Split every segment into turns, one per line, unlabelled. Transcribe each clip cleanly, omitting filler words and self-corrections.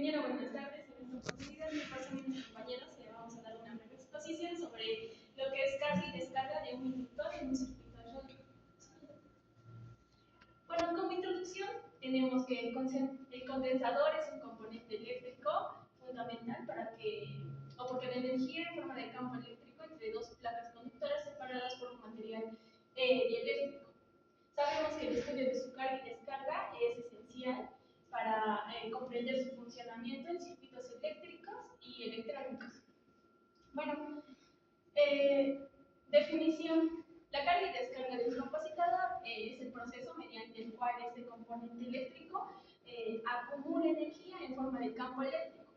Ingeniero, buenas tardes. En esta oportunidad, me paso a mis compañeros y vamos a dar una breve exposición sobre lo que es carga y descarga de un inductor en un circuito eléctrico. Bueno, como introducción, tenemos que el condensador es un componente eléctrico fundamental porque la energía en forma de campo eléctrico entre dos placas conductoras separadas por un material dieléctrico. Sabemos que el estudio de su carga y descarga es esencial para comprender su funcionamiento en circuitos eléctricos y electrónicos. Bueno, definición. La carga y descarga de un capacitor es el proceso mediante el cual este componente eléctrico acumula energía en forma de campo eléctrico.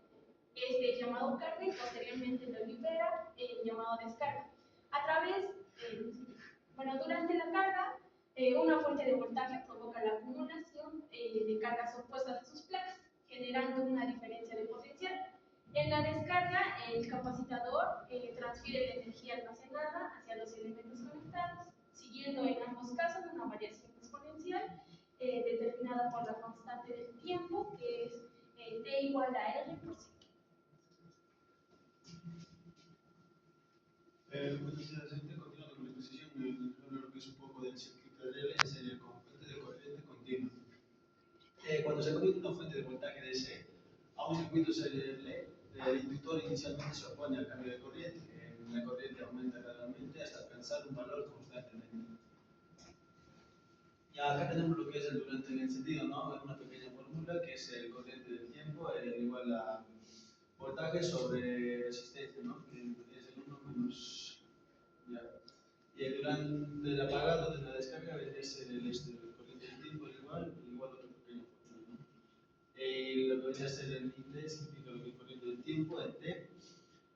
Este llamado carga y posteriormente lo libera llamado descarga. A través, durante la carga, una fuente de voltaje provoca la acumulación de cargas opuestas de sus placas, generando una diferencia de potencial. En la descarga, el capacitador transfiere la energía almacenada hacia los elementos conectados, siguiendo en ambos casos una variación exponencial determinada por la constante del tiempo, que es T igual a R por C.
Bueno, si la gente continúa con la exposición, lo que es un poco del circuito de relé sería como fuente de corriente continua. Cuando se conecta una fuente de voltaje DC a un circuito relé, el inductor inicialmente se opone al cambio de corriente. La corriente aumenta gradualmente hasta alcanzar un valor constantemente. Y acá tenemos lo que es el durante el encendido, ¿no? Es una pequeña fórmula que es el corriente del tiempo igual a voltaje sobre resistencia, ¿no? Que es el 1 menos. Ya. Y durante el apagado de la descarga es el corriente del tiempo igual a otro pequeño fórmula, ¿no? Y lo que viene a ser el inglés significa lo que es corriente del tiempo, el T.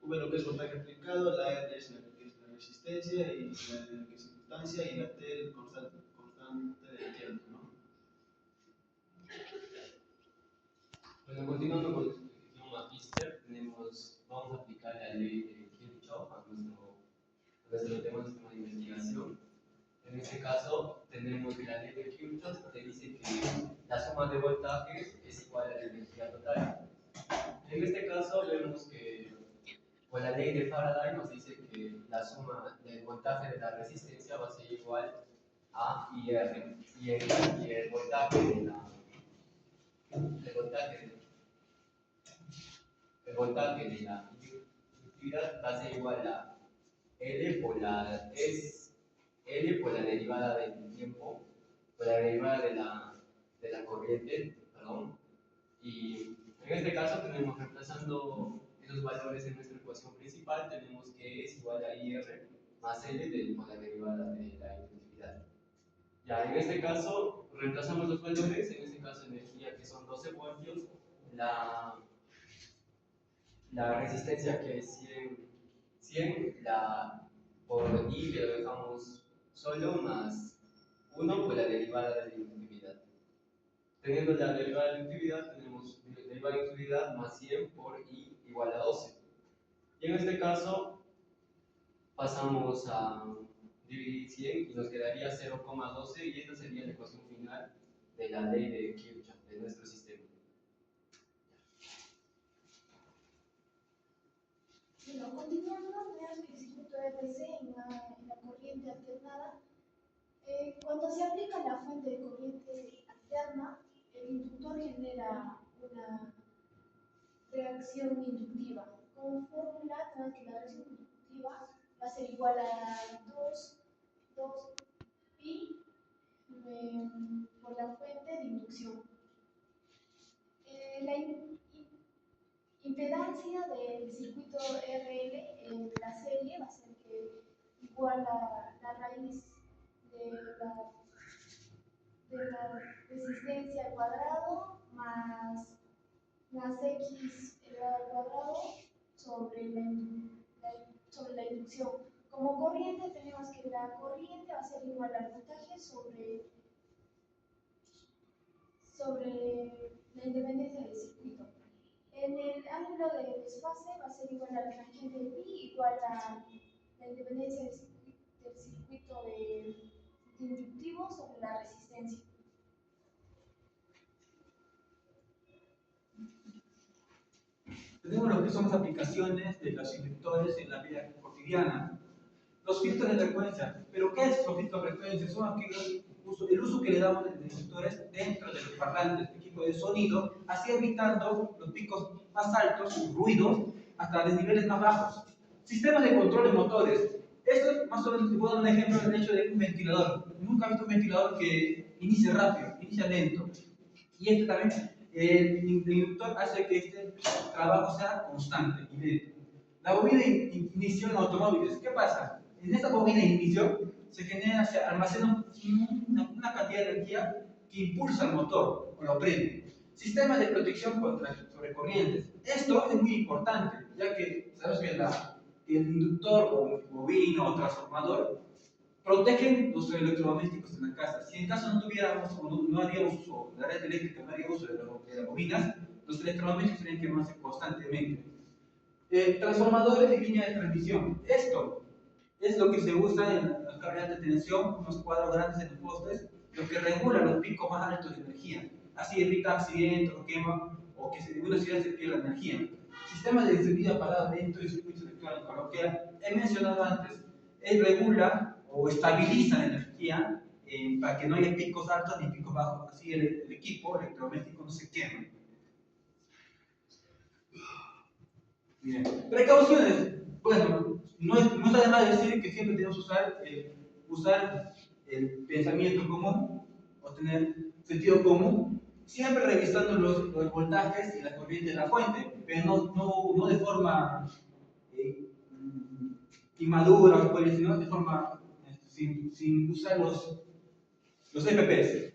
V lo que es voltaje aplicado, la R es la que es la resistencia y la que es inductancia y la T el constante del tiempo, ¿no?
Bueno, continuando con nuestra exposición magíster, vamos a aplicar la ley de Kirchhoff a nuestro tema de investigación. En este caso, tenemos que la ley de Kirchhoff te dice que la suma de voltajes es igual a la energía total. En este caso, vemos que la ley de Faraday nos dice que la suma del voltaje de la resistencia va a ser igual a IR, y el voltaje de la inductividad va a ser igual a L por la derivada del tiempo, por la derivada de la corriente, perdón. Y en este caso tenemos, reemplazando esos valores en nuestra ecuación principal, tenemos que es igual a IR más L por la derivada de la inductividad. Ya, en este caso, reemplazamos los valores, en este caso energía que son 12 voltios, la resistencia que es 100 por I que lo dejamos solo, más 1 por la derivada de la inductividad. Teniendo la derivada de la inductividad, tenemos la derivada de la inductividad más 100 por I igual a 12. Y en este caso, pasamos a dividir 100 y nos quedaría 0,12 y esta sería la ecuación final de la ley de Kirchhoff de nuestro sistema.
Bueno, continuando, veamos que el circuito RC en la corriente alternada. Cuando se aplica la fuente de corriente alterna, el inductor genera una reacción inductiva. Como fórmula, tenemos que la reacción inductiva va a ser igual a 2 pi por la fuente de inducción. La impedancia del circuito RL en la serie va a ser que igual a la raíz de la resistencia al cuadrado más x elevado al cuadrado sobre la inducción. Como corriente tenemos que la corriente va a ser igual al voltaje sobre la independencia del circuito. En el ángulo de desfase va a ser igual a la tangente de pi igual a la independencia del circuito de inductivo sobre la resistencia.
tenemos lo que son las aplicaciones de los inductores en la vida cotidiana. Los filtros de frecuencia. ¿Pero qué es los filtros de frecuencia? Son aquellos, el uso que le damos de inductores dentro de los parlantes, equipo de sonido, así evitando los picos más altos, ruidos, hasta los niveles más bajos. Sistemas de control de motores. Esto es más o menos, te puedo dar un ejemplo del hecho de un ventilador. Nunca he visto un ventilador que inicie rápido, inicia lento. Y este también, el inductor hace que este trabajo sea constante y lento. La bobina de inicio en automóviles. ¿Qué pasa? En esta bobina de inicio se genera, se almacena una cantidad de energía que impulsa el motor o lo prende. Sistemas de protección contra sobrecorrientes. Esto es muy importante, ya que sabemos que el inductor o bobina o transformador protegen los electrodomésticos en la casa. Si en caso no tuviéramos o no haríamos uso de la red eléctrica, no haría uso de las bobinas, los electrodomésticos tienen que quemarse constantemente. Transformadores de línea de transmisión. Esto es lo que se usa en las cables de alta tensión, unos cuadros grandes en los postes, lo que regula los picos más altos de energía. Así evita accidentes o quema, o que en una ciudad se pierda energía. Sistemas de encendido apagado lento y circuitos electrónicos. Lo que he mencionado antes, regula o estabiliza la energía para que no haya picos altos ni picos bajos. Así el equipo electrodoméstico no se quema. Bien. Precauciones. Bueno, no está de más decir que siempre tenemos que usar el pensamiento común o tener sentido común, siempre revisando los voltajes y la corriente de la fuente, pero no de forma inmadura, sino de forma sin usar los FPs.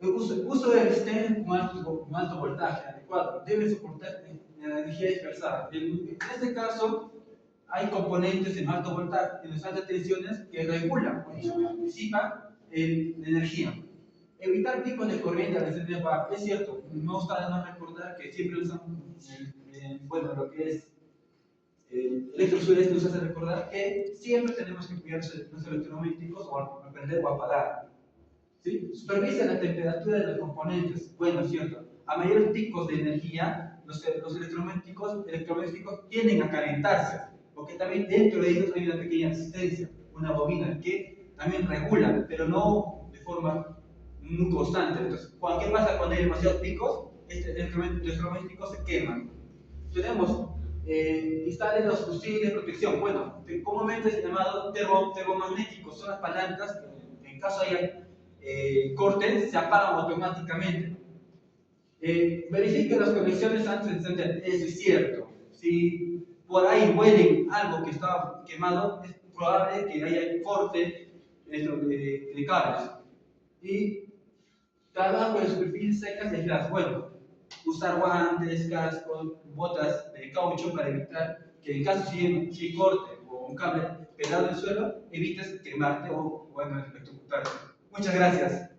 Uso del sistema con alto voltaje adecuado debe soportar la energía dispersada. En este caso, hay componentes en alto voltaje, en las altas tensiones, que regulan o disipan la energía. Evitar picos de corriente al encender bajo. Es cierto, no está de más recordar que siempre usan, bueno, lo que es Electrosur nos hace recordar que siempre tenemos que cuidar los electrodomésticos o aprender o apagar. ¿Sí? Supervisa la temperatura de los componentes. Bueno, es cierto. A mayores picos de energía, los electrodomésticos tienden a calentarse, porque también dentro de ellos hay una pequeña resistencia, una bobina que también regula, pero no de forma muy constante. Entonces, ¿qué pasa cuando hay demasiados picos? Los electrodomésticos se queman. Tenemos instalen los fusibles de protección. Bueno, comúnmente es llamado termomagnéticos, son las palancas que en caso haya cortes se apagan automáticamente. Verifique las conexiones antes de encender. Eso es cierto. Si por ahí huele algo que está quemado, es probable que haya corte de cables. Y trabajo de superficies secas y aisladas. Bueno, usar guantes, cascos, botas de caucho para evitar que en caso si corte o un cable pegado en el suelo, evites quemarte o bueno, electrocutarte. Muchas gracias.